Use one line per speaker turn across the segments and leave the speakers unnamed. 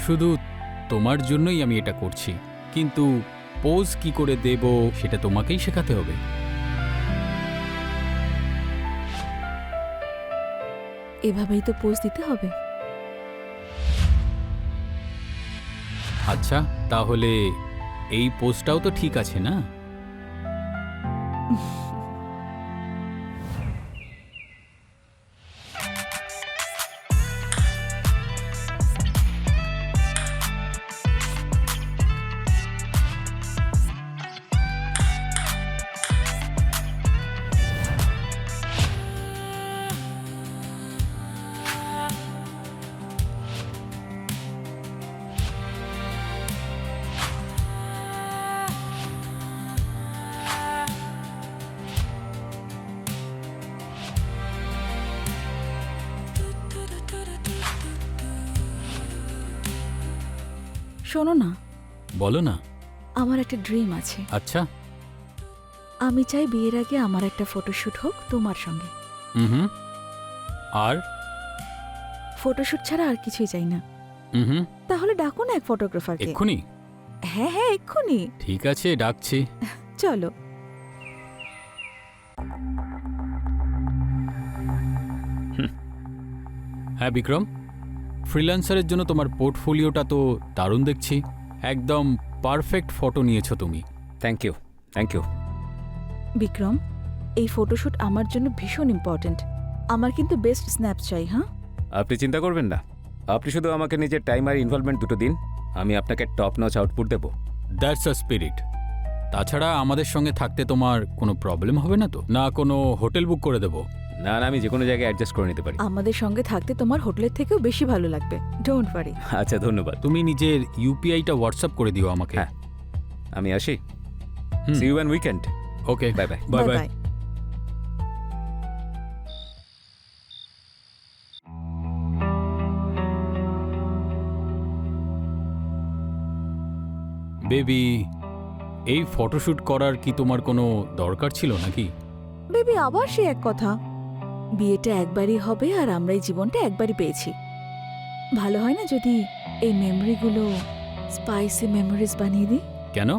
শুধু তোমার জন্যই আমি এটা করছি, কিন্তু পোজ কি করে দেব সেটা তোমাকেই শেখাতে হবে।
এভাবেই তো পোজ দিতে হবে।
আচ্ছা, তাহলে এই পোজটাও তো ঠিক আছে না?
শোনো না,
বলো না।
আমার একটা ড্রিম আছে।
আচ্ছা।
আমি চাই বিয়ের আগে আমার একটা ফটোশুট হোক তোমার সঙ্গে।
হুম। আর?
ফটোশুট ছাড়া আর কিছুই চাই না।
হুম।
তাহলে ডাকো না এক ফটোগ্রাফারকে।
এক্ষুনি?
হ্যাঁ হ্যাঁ, এক্ষুনি।
ঠিক আছে, ডাকছি।
চলো।
হ্যাঁ বিক্রম, ফ্রিল্যান্সারের জন্য তোমার পোর্টফোলিওটা তো দারুণ দেখছি। একদম পারফেক্ট ফটো নিয়েছো তুমি।
Thank you, thank you.
Vikram, এই ফটোশুট আমার জন্য ভীষণ ইম্পর্ট্যান্ট। আমার কিন্তু বেস্ট স্ন্যাপ চাই। হ্যাঁ,
আপনি চিন্তা করবেন না, আপনি শুধু আমাকে নিজের টাইম আর ইনভলভমেন্ট দুটো দিন, আমি আপনাকে টপ নচ আউটপুট দেবো।
That's a spirit. তাছাড়া আমাদের সঙ্গে থাকতে তোমার কোনো প্রবলেম হবে না তো? না কোনো হোটেল বুক করে দেবো?
না না, আমি যে কোনো জায়গায় অ্যাডজাস্ট করে নিতে পারি।
আমাদের সঙ্গে থাকতে তোমার হোটেলের থেকেও বেশি ভালো লাগবে। Don't worry.
আচ্ছা, ধন্যবাদ।
তুমি নিজের ইউপিআইটা হোয়াটসঅ্যাপ করে দিও আমাকে।
হ্যাঁ, আমি আসি।
হুম।
See you on weekend.
Okay,
bye bye.
Bye bye. Baby, এই ফটোশুট করার কি তোমার কোনো দরকার ছিল নাকি?
বেবি, আবার সে এক কথা। বিয়েটা একবারই হবে আর আমরা এই জীবনটা একবারই পেয়েছি। ভালো হয় না যদি এই মেমোরিগুলো স্পাইসি মেমোরিজ বানিয়ে দিই?
কেন?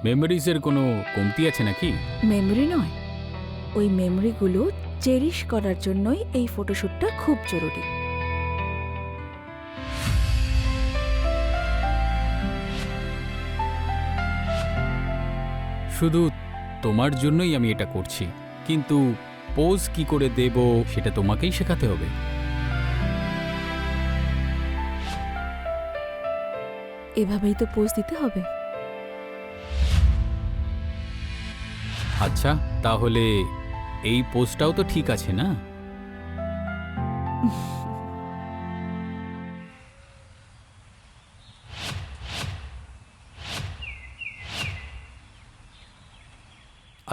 মেমোরিজের কোনো কমতি আছে নাকি?
মেমোরি নয়, ওই মেমোরিগুলো চেরিশ করার জন্যই এই ফটোশুটটা খুব জরুরি।
শুধু তোমার জন্যই আমি এটা করছি, কিন্তু পোজ কি করে দেব সেটা তোমাকেই শেখাতে হবে।
এভাবেই তো পোজ দিতে হবে।
আচ্ছা, তাহলে এই পোজটাও তো ঠিক আছে না?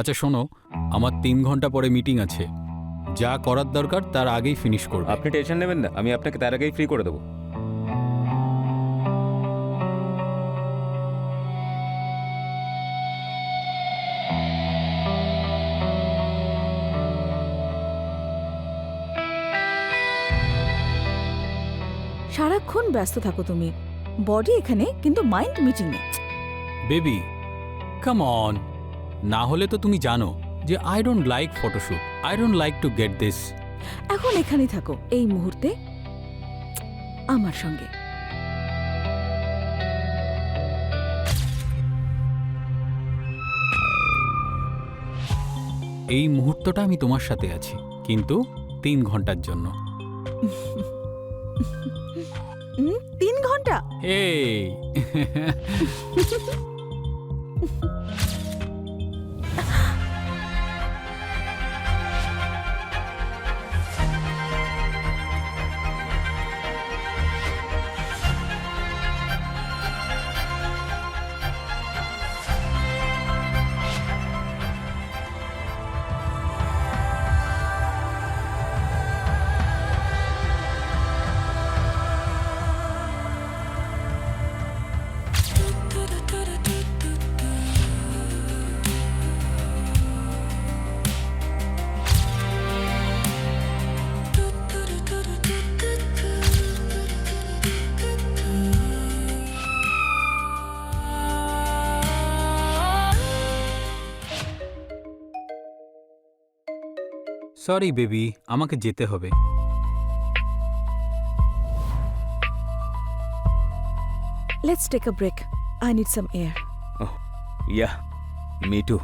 আচ্ছা শোনো, আমার 3 ঘন্টা পরে মিটিং আছে। যা করার দরকার তার আগেই ফিনিশ করবে।
আপনি টেনশন নেবেন না, আমি আপনাকে তার আগেই ফ্রি করে দেবো।
সারাক্ষণ ব্যস্ত থাকো তুমি। বডি এখানে, কিন্তু মাইন্ড মিটিংয়ে।
Baby, come on. না হলে তো তুমি জানো যে I don't like photoshoot, I don't like to get this.
এখন এখানেই থাকো, এই মুহূর্তে আমার সঙ্গে।
এই মুহূর্তটা আমি তোমার সাথে আছি, কিন্তু 3 ঘন্টার জন্য।
3 ঘন্টা?
এই সরি বেবি, আমাকে যেতে হবে।
Let's take a break, I need some air.
Oh yeah, me too.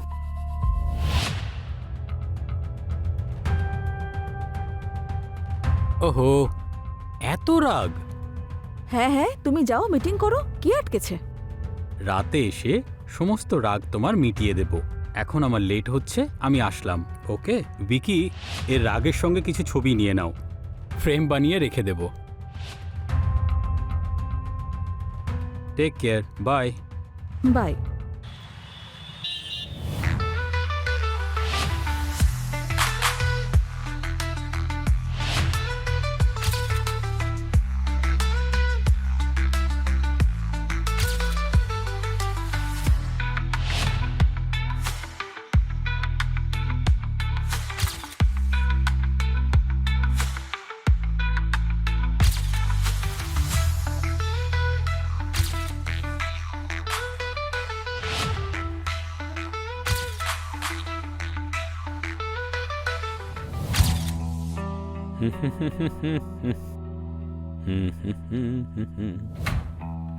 ওহো, এত রাগ!
হ্যাঁ হ্যাঁ, তুমি যাও, মিটিং করো, কি আটকেছে?
রাতে এসে সমস্ত রাগ তোমার মিটিয়ে দেব। এখন আমার লেট হচ্ছে, আমি আসলাম। ওকে ভিকি, এর রাগের সঙ্গে কিছু ছবি নিয়ে নাও, ফ্রেম বানিয়ে রেখে দেব। Take care, bye.
বাই।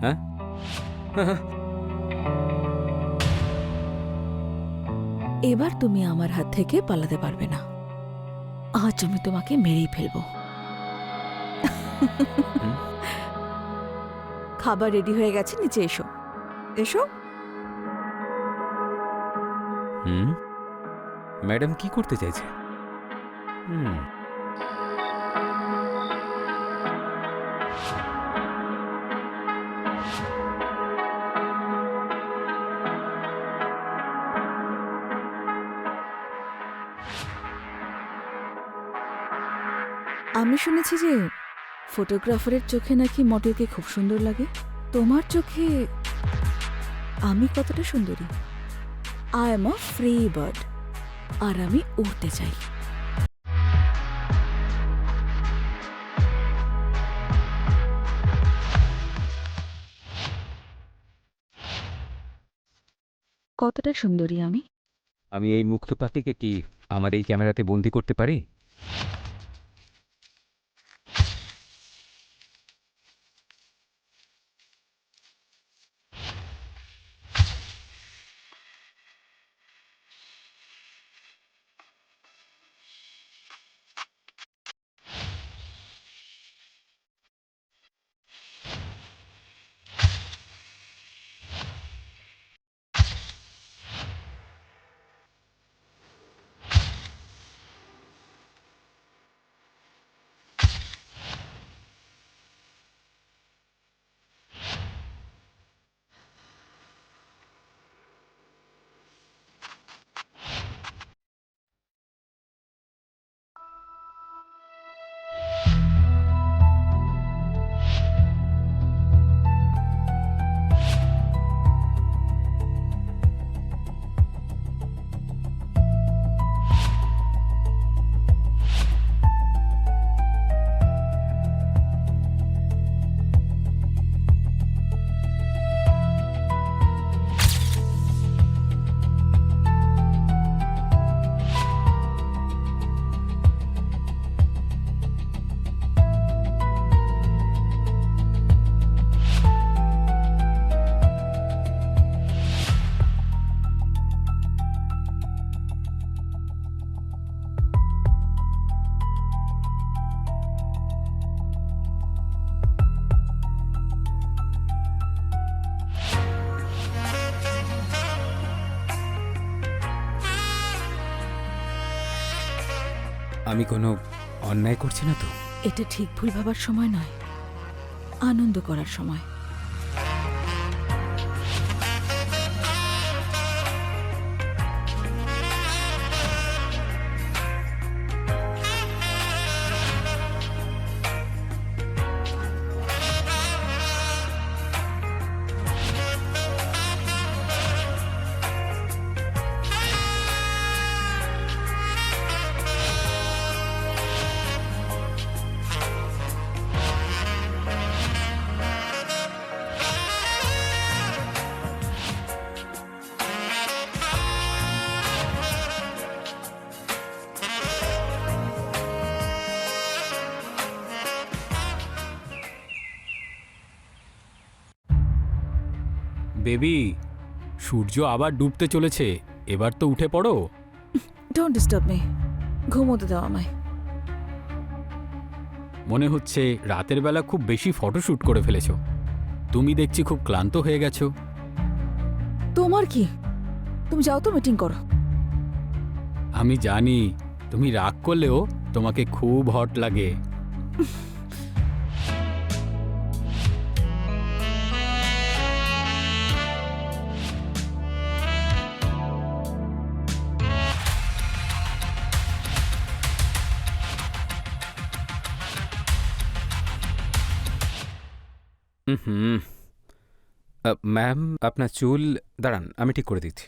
হ্যাঁ,
এবার তুমি আমার হাত থেকে পালাতে পারবে না। আজ আমি তোমাকে মেরেই ফেলবো। খাবার রেডি হয়ে গেছে, নিচে এসো। এসো।
ম্যাডাম কি করতে চাইছে?
আমি শুনেছি যে ফটোগ্রাফারের চোখে নাকি মডেলকে খুব সুন্দর লাগে। তোমার চোখে আমি কতটা সুন্দরী? I am a free bird, আর আমি উড়তে চাই। কতটা সুন্দরী আমি?
আমি এই মুক্ত পাখিকে কি আমার এই ক্যামেরাতে বন্দি করতে পারি? আমি কোনো অন্যায় করছি না তো?
এটা ঠিক ভুল ভাবার সময় নয়, আনন্দ করার সময়।
বেবি, সূর্য আবার ডুবতে চলেছে, এবার তো উঠে পড়ো।
ডোন্ট ডিস্টার্ব মি, ঘুমোতে দাও আমায়।
মনে হচ্ছে রাতের বেলা খুব বেশি ফটোশ্যুট করে ফেলেছো। তুমি দেখছি খুব ক্লান্ত হয়ে গেছো।
তোমার কি? তুমি যাও তো, মিটিং করো।
আমি জানি তুমি রাগ করলেও তোমাকে খুব হট লাগে।
হুম। ম্যাম, আপনার চুল দাঁড়ান, আমি ঠিক করে দিচ্ছি।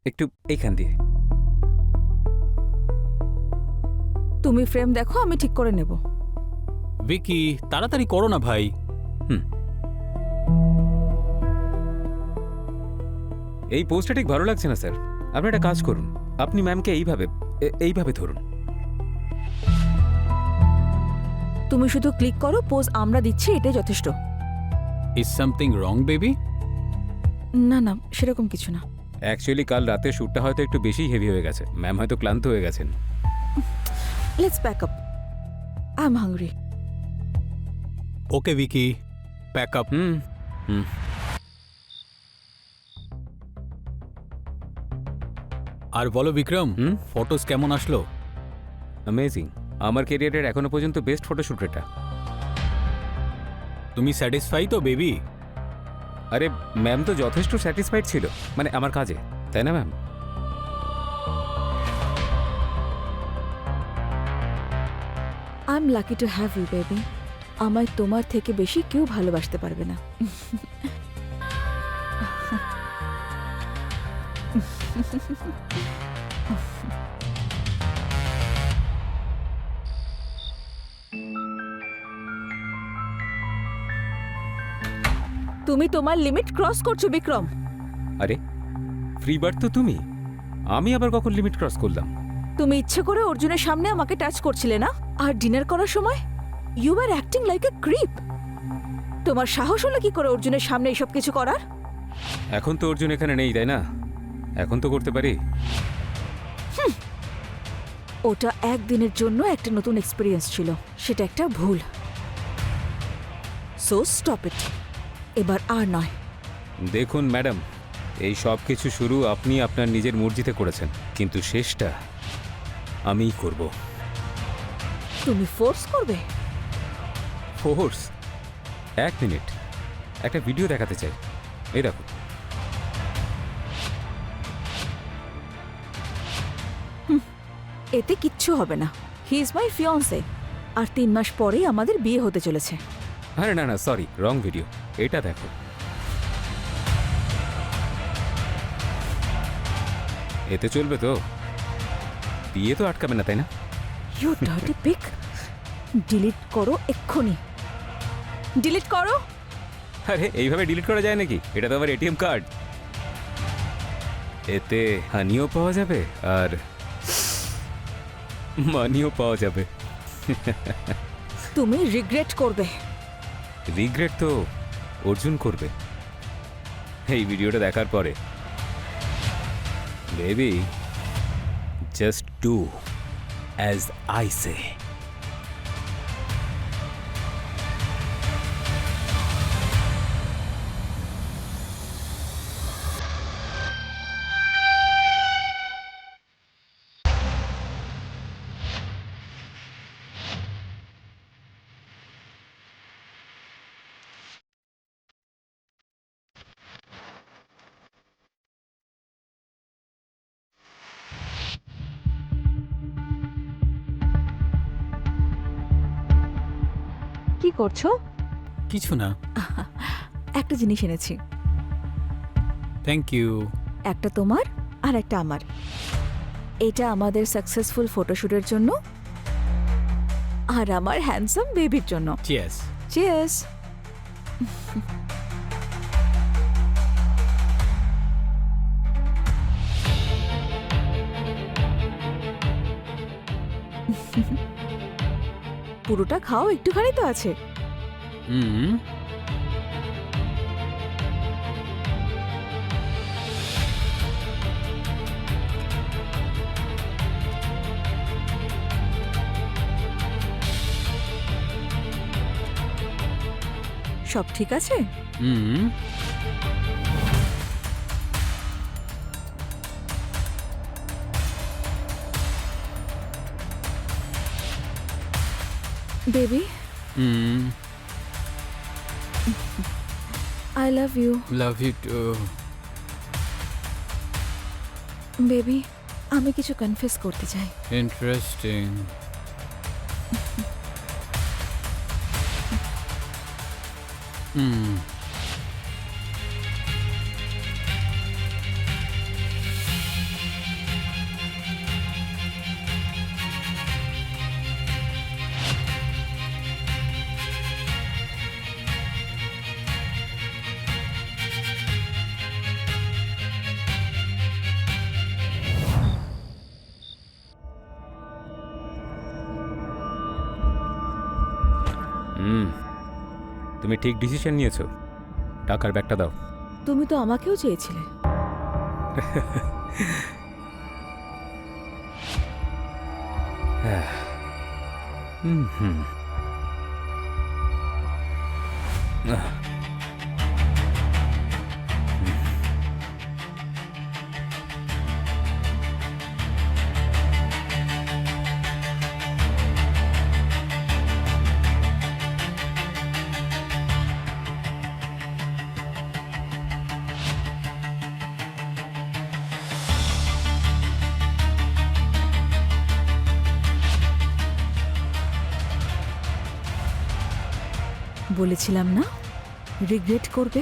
একটু এইখান দিয়ে।
তুমি ফ্রেম দেখো, আমি ঠিক করে নেব।
ভিকি, তাড়াতাড়ি করো না ভাই।
এই পোস্টটা ঠিক ভালো লাগছে না স্যার। আপনি একটা কাজ করুন, আপনি ম্যামকে এইভাবে ধরুন।
তুমি শুধু ক্লিক করো, পোজ আমরা দিচ্ছি, এটাই যথেষ্ট।
Is something wrong baby?
না না, সেরকম কিছু না।
অ্যাকচুয়ালি কাল রাতে শ্যুটটা হয়তো একটু বেশি হেভি হয়ে গেছে, ম্যাম হয়তো ক্লান্ত হয়ে গেছেন।
Let's pack up, I am hungry.
Okay Vicky, pack up.
হুম।
আর বলো বিক্রম,
হুম?
ফটোস কেমন আসলো?
অ্যামেজিং। আমার ক্যারিয়ারের এখনো পর্যন্ত বেস্ট ফটোশ্যুট এটা।
তুমি স্যাটিসফাই তো বেবি?
আরে ম্যাম তো যথেষ্ট স্যাটিসফাইড ছিল, মানে আমার কাজে, তাই না ma'am?
I am lucky to have you baby. আমায় তোমার থেকে বেশি কেউ ভালোবাসতে পারবে না। তুমি তোমার লিমিট ক্রস করছো বিক্রম।
আরে ফ্রি বার্ড তো তুমি, আমি আবার কখন লিমিট ক্রস করলাম?
তুমি ইচ্ছে করে অর্জুনের সামনে আমাকে টাচ করছিলে না? আর ডিনার করার সময় you are acting like a creep. তোমার সাহস হলো কি করে অর্জুনের সামনে এসব কিছু করার?
এখন তো অর্জুন এখানে নেই, তাই না? এখন তো করতে পারি।
ওটা একদিনের জন্য একটা নতুন এক্সপিরিয়েন্স ছিল, সেটা একটা ভুল। সো স্টপ ইট, এবার আর নয়।
দেখুন ম্যাডাম, এই সব কিছু শুরু আপনি আপনার নিজের মর্জিতে করেছেন, কিন্তু শেষটা আমিই করব।
তুমি ফোর্স করবে?
ফোর্স? এক মিনিট, একটা ভিডিও দেখাতে চাই, এই দেখো।
এতে কিচ্ছু হবে না। হি ইজ মাই ফিয়ন্সে, আর 3 মাস পরেই আমাদের বিয়ে হতে চলেছে।
আরে না না, সরি, রং ভিডিও, এটা দেখো। এতে চলবে তো? বিয়ে তো আটকাবে না, তাই না?
ইউ ডার্টি পিক, ডিলিট করো এক্ষুনি, ডিলিট করো।
আরে এইভাবে ডিলিট করা যায় নাকি? এটা তো আমার এটিএম কার্ড। এতে হানিও পাওয়া যাবে আর মানিও পাওয়া যাবে।
তুমি রিগ্রেট করবে।
রিগ্রেট তো অর্জুন করবে এই ভিডিওটা দেখার পরে। Baby, just do as I say.
কি করছো?
কিছু না।
একটা জিনিস এনেছি,
থ্যাংক ইউ।
একটা তোমার আর একটা আমার। এটা আমাদের সাকসেসফুল ফটোশুটের জন্য, আর আমার হ্যান্ডসাম বেবির জন্য।
চিয়ার্স।
চিয়ার্স। পুরোটা খাও, একটুখানি তো আছে।
হুম।
সব ঠিক আছে?
হুম।
বেবি,
হুম।
I love you.
Love you too.
Baby, আমি কিছু কনফেস করতে চাই।
ইন্টারেস্টিং। হুম।
হুম, তুমি ঠিক ডিসিশন নিয়েছো। টাকার ব্যাগটা দাও।
তুমি তো আমাকেও চেয়েছিলে।
হুম হুম।
বলেছিলাম না, রিগ্রেট করবে।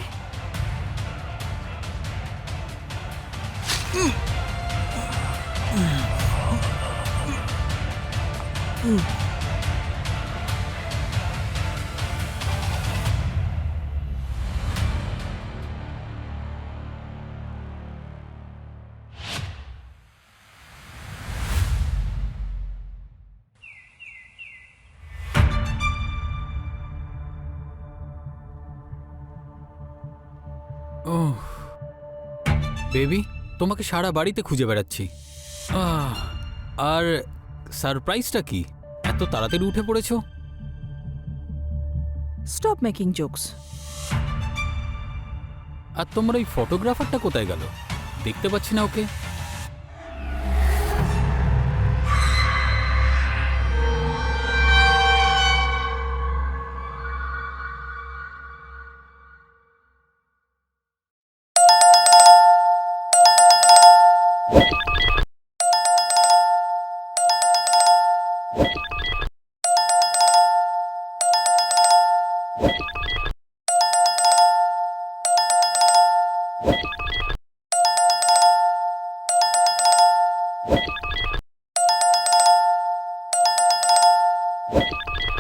ওহ বেবি, তোমাকে সারা বাড়িতে খুঁজে বেড়াচ্ছি। আর সারপ্রাইজটা কি? এত তাড়াতাড়ি উঠে পড়েছো?
Stop making jokes.
আর তোমার ওই ফটোগ্রাফারটা কোথায় গেল? দেখতে পাচ্ছি না ওকে।